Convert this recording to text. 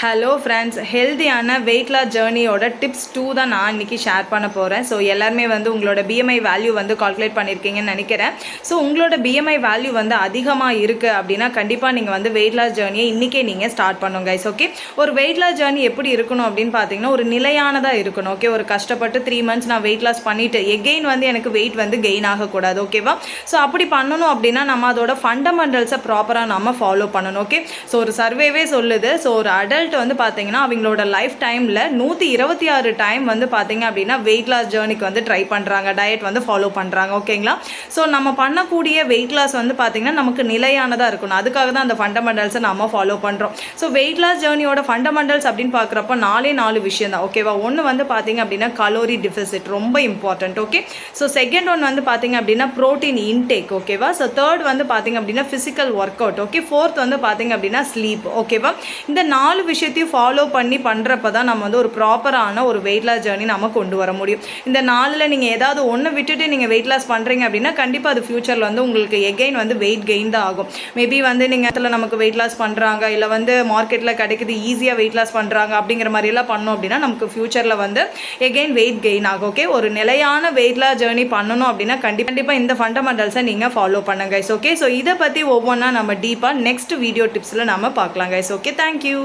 Hello friends, ஹெல்த்தியான weight loss ஜேர்னியோட tips 2 தான் நான் இன்றைக்கி ஷேர் பண்ண போகிறேன். ஸோ எல்லாருமே உங்களோட பிஎம்ஐ வேல்யூ கால்குலேட் பண்ணியிருக்கீங்கன்னு நினைக்கிறேன். ஸோ உங்களோட பிஎம்ஐ வேல்யூ அதிகமாக இருக்குது அப்படின்னா கண்டிப்பாக நீங்கள் வெயிட் லாஸ் ஜேர்னியை இன்றைக்கே நீங்கள் ஸ்டார்ட் பண்ணுங்க கைஸ். ஓகே, ஒரு வெயிட் லாஸ் ஜேர்னி எப்படி இருக்கணும் அப்படின்னு பார்த்தீங்கன்னா ஒரு நிலையானதாக இருக்கணும். ஓகே, ஒரு கஷ்டப்பட்டு 3 months நான் வெயிட் லாஸ் பண்ணிவிட்டு எகெயின் எனக்கு வெயிட் கெயின் ஆகக்கூடாது. ஓகேவா? ஸோ அப்படி பண்ணணும் அப்படின்னா நம்ம அதோட ஃபண்டமெண்டல்ஸை ப்ராப்பராக நம்ம ஃபாலோ பண்ணணும். ஓகே, ஸோ ஒரு சர்வேவே சொல்லுது. ஸோ ஒரு அடல்ட் பார்த்தீங்கன்னா அவங்களோட லைஃப் டைமில் 126 டைம் பார்த்தீங்க அப்படின்னா வெயிட் லாஸ் ஜேர்னிக்கு ட்ரை பண்ணுறாங்க, டயட் ஃபாலோ பண்ணுறாங்க. ஓகேங்களா? ஸோ நம்ம பண்ணக்கூடிய வெயிட் லாஸ் பார்த்தீங்கன்னா நமக்கு நிலையானதாக இருக்கணும். அதுக்காக தான் அந்த ஃபண்டமெண்டல்ஸை நம்ம ஃபாலோ பண்ணுறோம். ஸோ வெயிட் லாஸ் ஜேர்னியோட ஃபண்டமெண்டல்ஸ் அப்படின்னு பார்க்குறப்ப 4 விஷயம் தான். ஓகேவா? ஒன்று பார்த்தீங்க அப்படின்னா கலோரி டிஃபிசிட் ரொம்ப important. Okay, so second one பார்த்தீங்க அப்படின்னா ப்ரோட்டீன் இன்டேக். ஓகேவா? ஸோ தேர்ட் பார்த்தீங்க அப்படின்னா physical work out. Okay, fourth பார்த்தீங்க அப்படின்னா ஸ்லீப். ஓகேவா? இந்த 4 விஷயத்தையும் ஃபாலோ பண்ணி பண்ணுறப்ப தான் நம்ம ஒரு ப்ராப்பரான ஒரு வெயிட் லாஸ் ஜேர்னி நம்ம கொண்டு வர முடியும். இந்த 4ல் நீங்கள் ஏதாவது ஒன்று விட்டுட்டு நீங்கள் வெயிட் லாஸ் பண்ணுறீங்க அப்படின்னா கண்டிப்பாக அது ஃபியூச்சரில் உங்களுக்கு எகெயின் வெயிட் கெயின் தான் ஆகும். மேபி நீங்கள் இடத்துல நமக்கு வெயிட் லாஸ் பண்ணுறாங்க இல்லை மார்க்கெட்டில் கிடைக்குது ஈஸியாக வெயிட் லாஸ் பண்ணுறாங்க அப்படிங்கிற மாதிரிலாம் பண்ணோம் அப்படின்னா நமக்கு ஃபியூச்சரில் எகெயின் வெயிட் கெயின் ஆகும். ஓகே, ஒரு நிலையான வெயிட் லாஸ் ஜேர்னி பண்ணணும் அப்படின்னா கண்டிப்பாக இந்த ஃபண்டமெண்டல்ஸை நீங்கள் ஃபாலோ பண்ணுங்க கைஸ். ஓகே, ஸோ இதை பற்றி ஒவ்வொன்றா நம்ம டீப்பாக நெக்ஸ்ட் வீடியோ டிப்ஸில் நம்ம பார்க்கலாம் கைஸ். Okay, thank you.